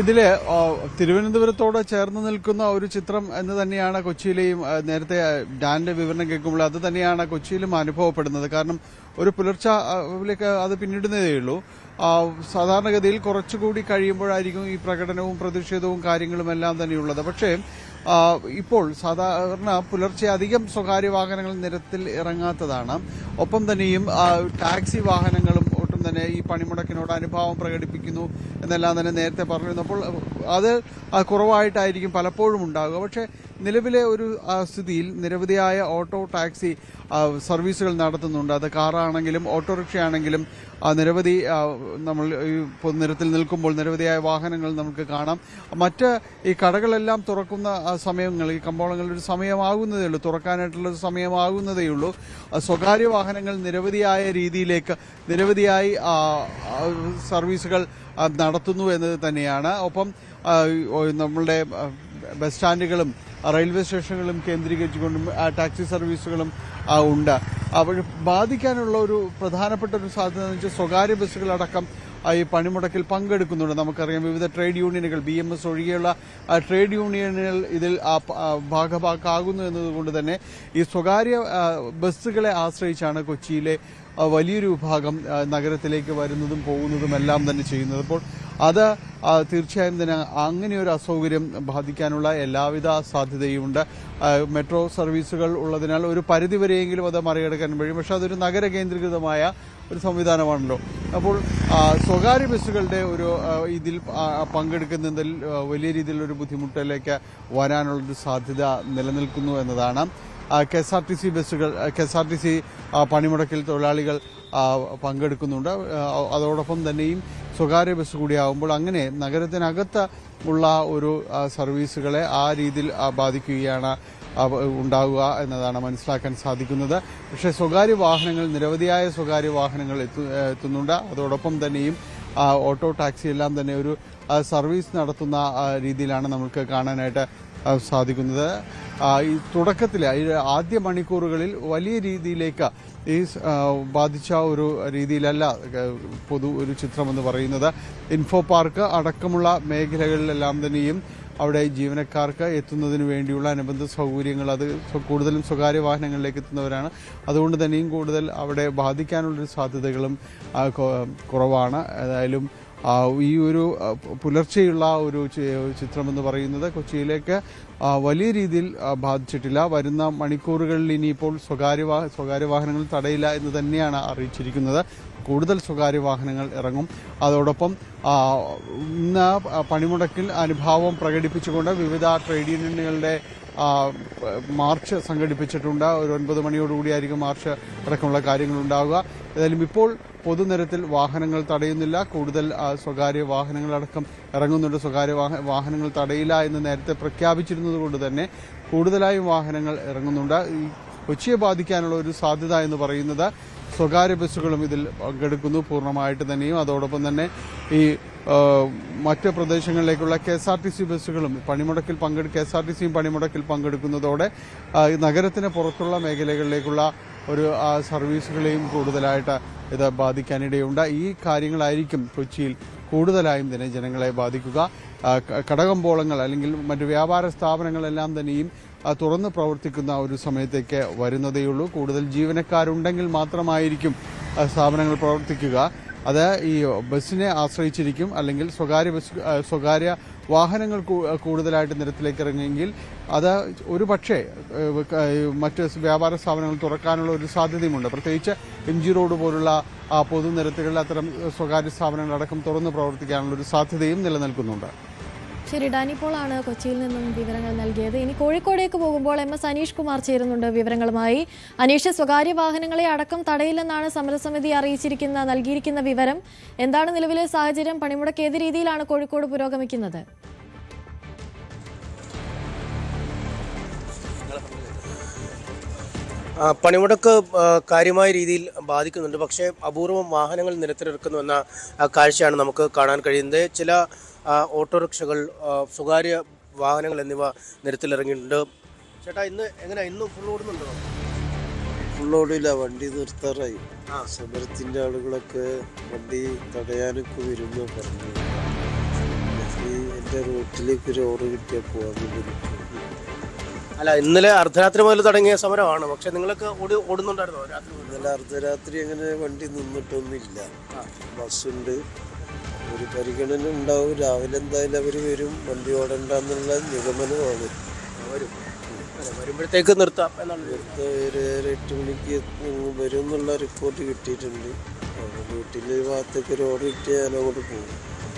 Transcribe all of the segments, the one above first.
ഇതിൽ തിരുവനന്തപുരത്തോട് ചേർന്ന് നിൽക്കുന്ന ഒരു ചിത്രം എന്ന് തന്നെയാണ് കൊച്ചിയിലെയും. നേരത്തെ ഡാന്റെ വിവരണം കേൾക്കുമ്പോൾ അത് തന്നെയാണ് കൊച്ചിയിലും അനുഭവപ്പെടുന്നത്. കാരണം ഒരു പുലർച്ചയിലേക്ക് അത് പിന്നിടുന്നതേ ഉള്ളൂ. സാധാരണഗതിയിൽ കുറച്ചുകൂടി കഴിയുമ്പോഴായിരിക്കും ഈ പ്രകടനവും പ്രതിഷേധവും കാര്യങ്ങളും എല്ലാം തന്നെയുള്ളത്. പക്ഷേ ഇപ്പോൾ സാധാരണ പുലർച്ചെ അധികം സ്വകാര്യ വാഹനങ്ങൾ നിരത്തിൽ ഇറങ്ങാത്തതാണ്. ഒപ്പം തന്നെയും ടാക്സി വാഹനങ്ങളും ഒട്ടും തന്നെ ഈ പണിമുടക്കിനോട് അനുഭാവം പ്രകടിപ്പിക്കുന്നു എന്നെല്ലാം തന്നെ നേരത്തെ പറഞ്ഞിരുന്നു. അപ്പോൾ അത് കുറവായിട്ടായിരിക്കും പലപ്പോഴും ഉണ്ടാകുക. പക്ഷേ നിലവിലെ ഒരു സ്ഥിതിയിൽ നിരവധിയായ ഓട്ടോ ടാക്സി സർവീസുകൾ നടത്തുന്നുണ്ട്. അത് കാറാണെങ്കിലും ഓട്ടോറിക്ഷയാണെങ്കിലും നിരവധി നമ്മൾ ഈ പൊതുനിരത്തിൽ നിൽക്കുമ്പോൾ നിരവധിയായ വാഹനങ്ങൾ നമുക്ക് കാണാം. മറ്റ് ഈ കടകളെല്ലാം തുറക്കുന്ന സമയങ്ങൾ, ഈ കമ്പോളങ്ങളിൽ ഒരു സമയമാകുന്നതേ ഉള്ളൂ, തുറക്കാനായിട്ടുള്ളൊരു സമയമാകുന്നതേ ഉള്ളൂ. സ്വകാര്യ വാഹനങ്ങൾ നിരവധിയായ രീതിയിലേക്ക് നിരവധിയായി സർവീസുകൾ നടത്തുന്നു എന്നത് തന്നെയാണ്. ഒപ്പം നമ്മളുടെ ബസ് സ്റ്റാൻഡുകളും റെയിൽവേ സ്റ്റേഷനുകളും കേന്ദ്രീകരിച്ചുകൊണ്ടും ടാക്സി സർവീസുകളും ഉണ്ട്. അപ്പോൾ ബാധിക്കാനുള്ള ഒരു പ്രധാനപ്പെട്ട ഒരു സാധ്യത എന്ന് വെച്ചാൽ സ്വകാര്യ ബസ്സുകളടക്കം ഈ പണിമുടക്കിൽ പങ്കെടുക്കുന്നുണ്ട്. നമുക്കറിയാം വിവിധ ട്രേഡ് യൂണിയനുകൾ, BMS ഒഴികെയുള്ള ട്രേഡ് യൂണിയനുകൾ ഇതിൽ ഭാഗഭാക്കാകുന്നു എന്നതുകൊണ്ട് തന്നെ ഈ സ്വകാര്യ ബസ്സുകളെ ആശ്രയിച്ചാണ് കൊച്ചിയിലെ വലിയൊരു വിഭാഗം നഗരത്തിലേക്ക് വരുന്നതും പോകുന്നതും എല്ലാം തന്നെ ചെയ്യുന്നത്. അപ്പോൾ അത് തീർച്ചയായും തന്നെ അങ്ങനെയൊരു അസൗകര്യം ബാധിക്കാനുള്ള എല്ലാവിധ സാധ്യതയുമുണ്ട്. മെട്രോ സർവീസുകൾ ഉള്ളതിനാൽ ഒരു പരിധിവരെയെങ്കിലും അത് മറികടക്കാൻ കഴിയും. പക്ഷെ അതൊരു നഗര കേന്ദ്രീകൃതമായ ഒരു സംവിധാനമാണല്ലോ. അപ്പോൾ സ്വകാര്യ ബസ്സുകളുടെ ഒരു ഇതിൽ പങ്കെടുക്കുന്നതിൽ വലിയ രീതിയിലൊരു ബുദ്ധിമുട്ടിലേക്ക് വരാനുള്ളൊരു സാധ്യത നിലനിൽക്കുന്നു എന്നതാണ്. KSRTC ബസ്സുകൾ, KSRTC പണിമുടക്കിൽ തൊഴിലാളികൾ പങ്കെടുക്കുന്നുണ്ട്. അതോടൊപ്പം തന്നെയും സ്വകാര്യ ബസ് കൂടിയാകുമ്പോൾ അങ്ങനെ നഗരത്തിനകത്ത് ഉള്ള ഒരു സർവീസുകളെ ആ രീതിയിൽ ബാധിക്കുകയാണ് ഉണ്ടാവുക എന്നതാണ് മനസ്സിലാക്കാൻ സാധിക്കുന്നത്. പക്ഷേ സ്വകാര്യ വാഹനങ്ങൾ, നിരവധിയായ സ്വകാര്യ വാഹനങ്ങൾ എത്തുന്നുണ്ട്. അതോടൊപ്പം തന്നെയും ഓട്ടോ ടാക്സി എല്ലാം തന്നെ ഒരു സർവീസ് നടത്തുന്ന രീതിയിലാണ് നമുക്ക് കാണാനായിട്ട് സാധിക്കുന്നത്. ഈ തുടക്കത്തിൽ ആദ്യ മണിക്കൂറുകളിൽ വലിയ രീതിയിലേക്ക് ഈ ബാധിച്ച ഒരു രീതിയിലല്ല ഒരു ചിത്രമെന്ന് പറയുന്നത്. ഇൻഫോ പാർക്ക് അടക്കമുള്ള മേഖലകളിലെല്ലാം തന്നെയും അവിടെ ജീവനക്കാർക്ക് എത്തുന്നതിന് വേണ്ടിയുള്ള അനുബന്ധ സൗകര്യങ്ങൾ, അത് കൂടുതലും സ്വകാര്യ വാഹനങ്ങളിലേക്ക് എത്തുന്നവരാണ്. അതുകൊണ്ട് തന്നെയും കൂടുതൽ അവിടെ ബാധിക്കാനുള്ളൊരു സാധ്യതകളും കുറവാണ്. ഏതായാലും ഈ ഒരു പുലർച്ചെയുള്ള ഒരു ചിത്രമെന്ന് പറയുന്നത് കൊച്ചിയിലേക്ക് വലിയ രീതിയിൽ ബാധിച്ചിട്ടില്ല. വരുന്ന മണിക്കൂറുകളിൽ ഇനിയിപ്പോൾ സ്വകാര്യ വാഹനങ്ങൾ തടയില്ല എന്ന് തന്നെയാണ് അറിയിച്ചിരിക്കുന്നത്. കൂടുതൽ സ്വകാര്യ വാഹനങ്ങൾ ഇറങ്ങും. അതോടൊപ്പം ഇന്ന് പണിമുടക്കിൽ അനുഭാവം പ്രകടിപ്പിച്ചുകൊണ്ട് വിവിധ ട്രേഡ് യൂണിയനുകളുടെ മാർച്ച് സംഘടിപ്പിച്ചിട്ടുണ്ട്. ഒരു 9 മണിയോടുകൂടിയായിരിക്കും മാർച്ച് അടക്കമുള്ള കാര്യങ്ങളുണ്ടാവുക. ഏതായാലും ഇപ്പോൾ പൊതുനിരത്തിൽ വാഹനങ്ങൾ തടയുന്നില്ല. കൂടുതൽ സ്വകാര്യ വാഹനങ്ങളടക്കം ഇറങ്ങുന്നുണ്ട്. സ്വകാര്യ വാഹനങ്ങൾ തടയില്ല എന്ന് നേരത്തെ പ്രഖ്യാപിച്ചിരുന്നത് കൊണ്ട് തന്നെ കൂടുതലായും വാഹനങ്ങൾ ഇറങ്ങുന്നുണ്ട്. ഈ കൊച്ചിയെ ബാധിക്കാനുള്ള ഒരു സാധ്യത എന്ന് പറയുന്നത് സ്വകാര്യ ബസ്സുകളും ഇതിൽ പങ്കെടുക്കുന്നു പൂർണ്ണമായിട്ട് തന്നെയും. അതോടൊപ്പം തന്നെ ഈ മറ്റ് പ്രദേശങ്ങളിലേക്കുള്ള KSRTC ബസ്സുകളും KSRTCയും പണിമുടക്കിൽ പങ്കെടുക്കുന്നതോടെ നഗരത്തിന് പുറത്തുള്ള മേഖലകളിലേക്കുള്ള ഒരു സർവീസുകളെയും കൂടുതലായിട്ട് ഇത് ബാധിക്കാനിടയുണ്ട്. ഈ കാര്യങ്ങളായിരിക്കും കൊച്ചിയിൽ കൂടുതലായും തന്നെ ജനങ്ങളെ ബാധിക്കുക. കടകമ്പോളങ്ങൾ അല്ലെങ്കിൽ മറ്റ് വ്യാപാര സ്ഥാപനങ്ങളെല്ലാം തന്നെയും തുറന്ന് പ്രവർത്തിക്കുന്ന ഒരു സമയത്തേക്ക് വരുന്നതേയുള്ളൂ. കൂടുതൽ ജീവനക്കാരുണ്ടെങ്കിൽ മാത്രമായിരിക്കും സ്ഥാപനങ്ങൾ പ്രവർത്തിക്കുക. അത് ഈ ബസ്സിനെ ആശ്രയിച്ചിരിക്കും. അല്ലെങ്കിൽ സ്വകാര്യ വാഹനങ്ങൾ കൂടുതലായിട്ട് നിരത്തിലേക്ക് ഇറങ്ങിയെങ്കിൽ അത് ഒരു പക്ഷേ മറ്റ് വ്യാപാര സ്ഥാപനങ്ങൾ തുറക്കാനുള്ള ഒരു സാധ്യതയുമുണ്ട്. പ്രത്യേകിച്ച് MG റോഡ് പോലുള്ള പൊതുനിരത്തുകളിൽ അത്തരം സ്വകാര്യ സ്ഥാപനങ്ങളടക്കം തുറന്ന് പ്രവർത്തിക്കാനുള്ള ഒരു സാധ്യതയും നിലനിൽക്കുന്നുണ്ട്. ശരി, ഡാനിപ്പോളാണ് കൊച്ചിയിൽ നിന്നും വിവരങ്ങൾ നൽകിയത്. ഇനി കോഴിക്കോടേക്ക് പോകുമ്പോൾ MS അനീഷ് കുമാർ ചേരുന്നുണ്ട് വിവരങ്ങളുമായി. അനീഷ്, സ്വകാര്യ വാഹനങ്ങളെ അടക്കം തടയില്ലെന്നാണ് സമരസമിതി നൽകിയിരിക്കുന്ന വിവരം. എന്താണ് നിലവിലെ സാഹചര്യം? പണിമുടക്ക് ഏത് രീതിയിലാണ് കോഴിക്കോട് പുരോഗമിക്കുന്നത്? പണിമുടക്ക് കാര്യമായ രീതിയിൽ ബാധിക്കുന്നുണ്ട്. പക്ഷേ അപൂർവം വാഹനങ്ങൾ നിരത്തിലിറക്കുന്നു എന്ന കാഴ്ചയാണ് നമുക്ക് കാണാൻ കഴിയുന്നത്. ചില ഓട്ടോറിക്ഷകൾ, സ്വകാര്യ വാഹനങ്ങൾ എന്നിവ നിരത്തിലിറങ്ങിയിട്ടുണ്ട്. ചേട്ടാ, ഇന്നും ഫുൾ ഓടുന്നുണ്ടോ? ഫുൾ ഓടില്ല, വണ്ടി നിർത്താറായി. സമരത്തിന്റെ ആളുകളൊക്കെ വണ്ടി തടയാനൊക്കെ വരുന്നു പറഞ്ഞു. എൻ്റെ റൂട്ടിലേക്ക് ഒരു ഓർഡർ കിട്ടിയാൽ പോകാൻ. അല്ല, ഇന്നലെ അർദ്ധരാത്രി മുതൽ തുടങ്ങിയ സമരമാണ്. പക്ഷെ നിങ്ങളൊക്കെ ഓടുന്നുണ്ടായിരുന്നോ രാത്രി മുതൽ? ഇന്നലെ അർദ്ധരാത്രി അങ്ങനെ വണ്ടി നിന്നിട്ടൊന്നുമില്ല. ബസ്സുണ്ട്, ഒരു പരിഗണന ഉണ്ടാവും. രാവിലെ എന്തായാലും അവർ വരും, വണ്ടി ഓടണ്ടെന്നുള്ള നിഗമനമാണ്. വരും. വരുമ്പോഴത്തേക്ക് നിർത്താം എന്നാണ്. ഒരു 8 മണിക്ക് വരും എന്നുള്ള റിപ്പോർട്ട് കിട്ടിയിട്ടുണ്ട്. വീട്ടിൽ ഭാഗത്തേക്ക് ഒരു ഓർഡർ കിട്ടിയാൽ അങ്ങോട്ട് പോകും.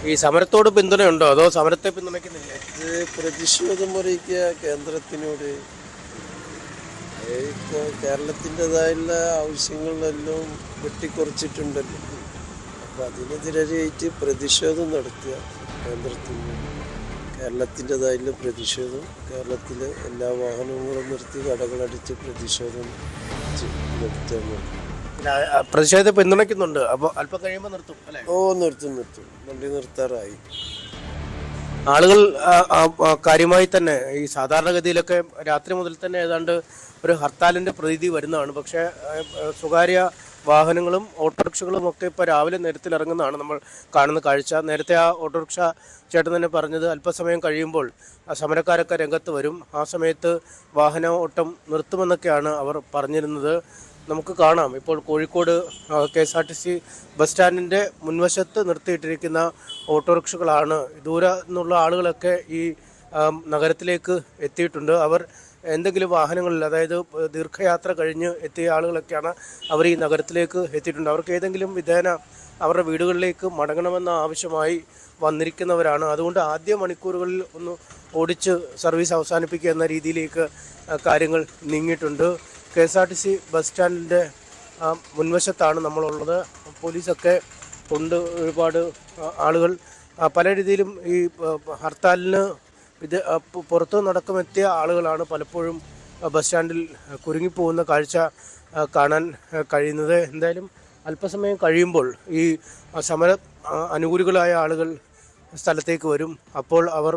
ഈ സമരത്തോട് പിന്തുണയുണ്ടോ അതോ സമരത്തെ പിന്തുണയ്ക്കുന്നില്ല? ഇത് പ്രതിഷേധം അറിയിക്കുക കേന്ദ്രത്തിനോട്. ഇപ്പോൾ കേരളത്തിൻ്റെതായുള്ള ആവശ്യങ്ങളെല്ലാം വെട്ടിക്കുറച്ചിട്ടുണ്ടല്ലോ. അപ്പം അതിനെതിരായിട്ട് പ്രതിഷേധം നടത്തുക കേന്ദ്രത്തിന്. കേരളത്തിൻ്റെതായുള്ള പ്രതിഷേധം, കേരളത്തിലെ എല്ലാ വാഹനങ്ങളും നിർത്തി കടകളടിച്ച് പ്രതിഷേധം നടത്തുക. പ്രതിഷേധത്തെ പിന്തുണയ്ക്കുന്നുണ്ട്. അപ്പോൾ അല്പം കഴിയുമ്പോൾ നിർത്തും അല്ലേ? നിർത്തും. വണ്ടി നിർത്താറായി. ആളുകൾ കാര്യമായി തന്നെ ഈ സാധാരണഗതിയിലൊക്കെ രാത്രി മുതൽ തന്നെ ഏതാണ്ട് ഒരു ഹർത്താലിൻ്റെ പ്രതീതി വരുന്നതാണ്. പക്ഷേ സ്വകാര്യ വാഹനങ്ങളും ഓട്ടോറിക്ഷകളും ഒക്കെ ഇപ്പോൾ രാവിലെ നിരത്തിലിറങ്ങുന്നതാണ് നമ്മൾ കാണുന്ന കാഴ്ച. നേരത്തെ ആ ഓട്ടോറിക്ഷ ചേട്ടൻ തന്നെ പറഞ്ഞത് അല്പസമയം കഴിയുമ്പോൾ സമരക്കാരൊക്കെ രംഗത്ത് വരും, ആ സമയത്ത് വാഹന ഓട്ടം നിർത്തുമെന്നൊക്കെയാണ് അവർ പറഞ്ഞിരുന്നത്. നമുക്ക് കാണാം ഇപ്പോൾ കോഴിക്കോട് KSRTC ബസ് സ്റ്റാൻഡിൻ്റെ മുൻവശത്ത് നിർത്തിയിട്ടിരിക്കുന്ന ഓട്ടോറിക്ഷകളാണ്. ദൂരെ നിന്നുള്ള ആളുകളൊക്കെ ഈ നഗരത്തിലേക്ക് എത്തിയിട്ടുണ്ട്. അവർ എന്തെങ്കിലും വാഹനങ്ങളിൽ, അതായത് ദീർഘയാത്ര കഴിഞ്ഞ് എത്തിയ ആളുകളൊക്കെയാണ് അവർ ഈ നഗരത്തിലേക്ക് എത്തിയിട്ടുണ്ട്. അവർക്ക് ഏതെങ്കിലും വിധേന അവരുടെ വീടുകളിലേക്ക് മടങ്ങണമെന്ന ആവശ്യമായി വന്നിരിക്കുന്നവരാണ്. അതുകൊണ്ട് ആദ്യ മണിക്കൂറുകളിൽ ഒന്ന് ഓടിച്ച് സർവീസ് അവസാനിപ്പിക്കുക എന്ന രീതിയിലേക്ക് കാര്യങ്ങൾ നീങ്ങിയിട്ടുണ്ട്. KSRTC ബസ് സ്റ്റാൻഡിൻ്റെ മുൻവശത്താണ് നമ്മളുള്ളത്. പോലീസൊക്കെ ഉണ്ട്. ഒരുപാട് ആളുകൾ പല രീതിയിലും ഈ ഹർത്താലിന് പുറത്തു നടക്കുമെത്തിയ ആളുകളാണ് പലപ്പോഴും ബസ് സ്റ്റാൻഡിൽ കുരുങ്ങിപ്പോകുന്ന കാഴ്ച കാണാൻ കഴിയുന്നത്. എന്തായാലും അല്പസമയം കഴിയുമ്പോൾ ഈ സമര അനുകൂലികളായ ആളുകൾ സ്ഥലത്തേക്ക് വരും. അപ്പോൾ അവർ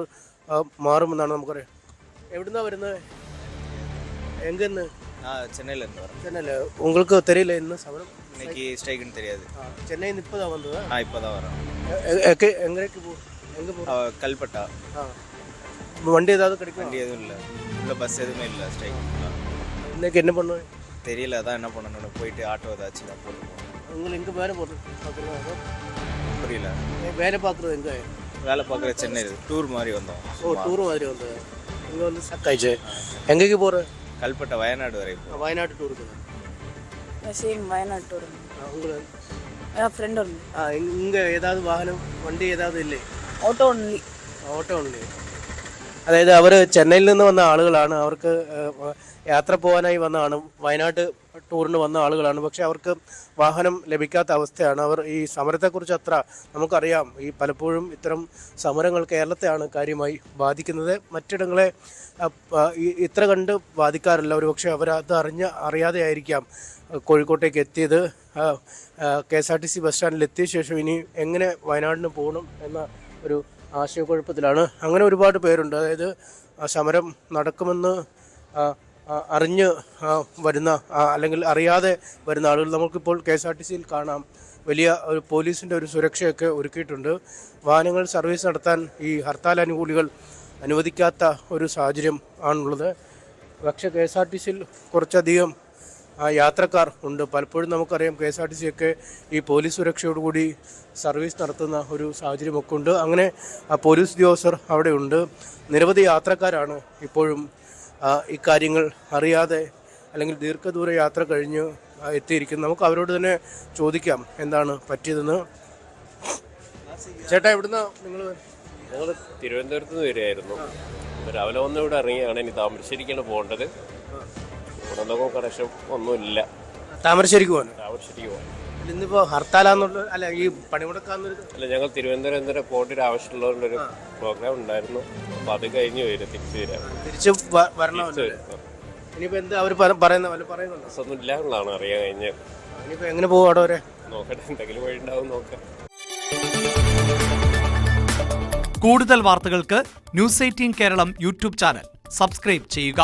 മാറുമെന്നാണ് നമുക്കറിയാം. എവിടുന്നാണ് വരുന്നത്? എങ്കെന്ന്? சென்னையிலேருந்து வரேன். சென்னையில். உங்களுக்கு தெரியல என்ன சமரம்? இன்னைக்கு ஸ்ட்ரைக்குன்னு தெரியாது. சென்னையில் இப்போ தான் வந்ததா? இப்போ தான் வரேன். எங்கே போ? கல்பட்டா. வண்டி ஏதாவது கிடைக்கும்? வண்டி எதுவும் இல்லை, உள்ள பஸ் எதுவுமே இல்லை. ஸ்ட்ரைக் இன்னைக்கு என்ன பண்ணுவேன் தெரியல, அதான் என்ன பண்ணணும். போயிட்டு ஆட்டோ ஏதாச்சும் நான் போட்டு போகணும். உங்களுக்கு எங்கே வேலை பார்க்குறது? புரியல. வேலை பார்க்குறது எங்கே? வேலை பார்க்குற சென்னை டூர் மாதிரி வந்தோம். டூர் மாதிரி வந்தது. இங்கே வந்து ஸ்டக் ஆயிடுச்சு. எங்கேக்கு போகிற? கல்பட்டா, வயநாடு வரை. வயநாட்டு டூருக்கு. Same Wayanad tour. உங்களுக்கு ஃப்ரெண்ட் ஒன்று. இங்கே ஏதாவது வாகனம் വണ്ടി ഏതാவது ഇല്ലേ? Auto only. Auto only. അതായത് അവർ ചെന്നൈയിൽ നിന്ന് വന്ന ആളുകളാണ്. അവർക്ക് യാത്ര പോകാനായി വന്നതാണ്. വയനാട് ടൂറിന് വന്ന ആളുകളാണ്. പക്ഷെ അവർക്ക് വാഹനം ലഭിക്കാത്ത അവസ്ഥയാണ്. അവർ ഈ സമരത്തെക്കുറിച്ച് അത്ര നമുക്കറിയാം. ഈ പലപ്പോഴും ഇത്തരം സമരങ്ങൾ കേരളത്തെയാണ് കാര്യമായി ബാധിക്കുന്നത്. മറ്റിടങ്ങളെ ഇത്ര കണ്ട് ബാധിക്കാറില്ല. ഒരു പക്ഷേ അവരത് അറിയാതെ ആയിരിക്കാം കോഴിക്കോട്ടേക്ക് എത്തിയത്. KSRTC ബസ് സ്റ്റാൻഡിൽ എത്തിയ ശേഷം ഇനി എങ്ങനെ വയനാടിന് പോകണം എന്ന ഒരു ആശയക്കുഴപ്പത്തിലാണ്. അങ്ങനെ ഒരുപാട് പേരുണ്ട്. അതായത് സമരം നടക്കുമെന്ന് അറിഞ്ഞ് വരുന്ന അല്ലെങ്കിൽ അറിയാതെ വരുന്ന ആളുകൾ നമുക്കിപ്പോൾ KSRTCയിൽ കാണാം. വലിയ ഒരു പോലീസിൻ്റെ ഒരു സുരക്ഷയൊക്കെ ഒരുക്കിയിട്ടുണ്ട്. വാഹനങ്ങൾ സർവീസ് നടത്താൻ ഈ ഹർത്താൽ അനുകൂലികൾ അനുവദിക്കാത്ത ഒരു സാഹചര്യം ആണുള്ളത്. പക്ഷേ KSRTCയിൽ കുറച്ചധികം യാത്രക്കാർ ഉണ്ട്. പലപ്പോഴും നമുക്കറിയാം KSRTC ഒക്കെ ഈ പോലീസ് സുരക്ഷയോടുകൂടി സർവീസ് നടത്തുന്ന ഒരു സാഹചര്യമൊക്കെ ഉണ്ട്. അങ്ങനെ പോലീസ് ഉദ്യോഗസ്ഥർ അവിടെ ഉണ്ട്. നിരവധി യാത്രക്കാരാണ് ഇപ്പോഴും ഇക്കാര്യങ്ങൾ അറിയാതെ അല്ലെങ്കിൽ ദീർഘദൂര യാത്ര കഴിഞ്ഞ് എത്തിയിരിക്കുന്നത്. നമുക്ക് അവരോട് തന്നെ ചോദിക്കാം എന്താണ് പറ്റിയതെന്ന്. ചേട്ടാ, എവിടുന്നാ നിങ്ങൾ? ഞങ്ങൾ തിരുവനന്തപുരത്ത് നിന്ന് വരികയായിരുന്നു. രാവിലെ വന്ന് ഇവിടെ ഇറങ്ങിയാണ്. ഇനി താമരശ്ശേരിക്കാണ് പോകേണ്ടത്. ഇവിടെ നോക്കാൻ കണക്ഷൻ ഒന്നുമില്ല. താമരശ്ശേരിക്ക് പോകാൻ? താമരശ്ശേരിക്ക് പോകാൻ. ഇന്നിപ്പോൾ ഹർത്താലാന്നുള്ള അല്ല ഈ പണിമുടക്കാന്നൊരു? അല്ല, ഞങ്ങൾ തിരുവനന്തപുരം വരെ പോകേണ്ട ഒരു ആവശ്യമുള്ളതുകൊണ്ടൊരു പ്രോഗ്രാം ഉണ്ടായിരുന്നു. അപ്പോൾ അത് കഴിഞ്ഞ് വരും, തിരിച്ചു വരാം. തിരിച്ച് വരണമല്ലോ. ഇനിയിപ്പോൾ എന്താ അവർ പറയുന്നുണ്ടോ? ഒന്നും ഇല്ല എന്നുള്ളതാണ് അറിയാൻ കഴിഞ്ഞത്. ഇനിയിപ്പോൾ എങ്ങനെ പോകും അവിടെ വരെ? നോക്കട്ടെ, എന്തെങ്കിലും വഴി ഉണ്ടാവും, നോക്കാം. കൂടുതൽ വാർത്തകൾക്ക് News 18 Keralam YouTube channel subscribe ചെയ്യുക.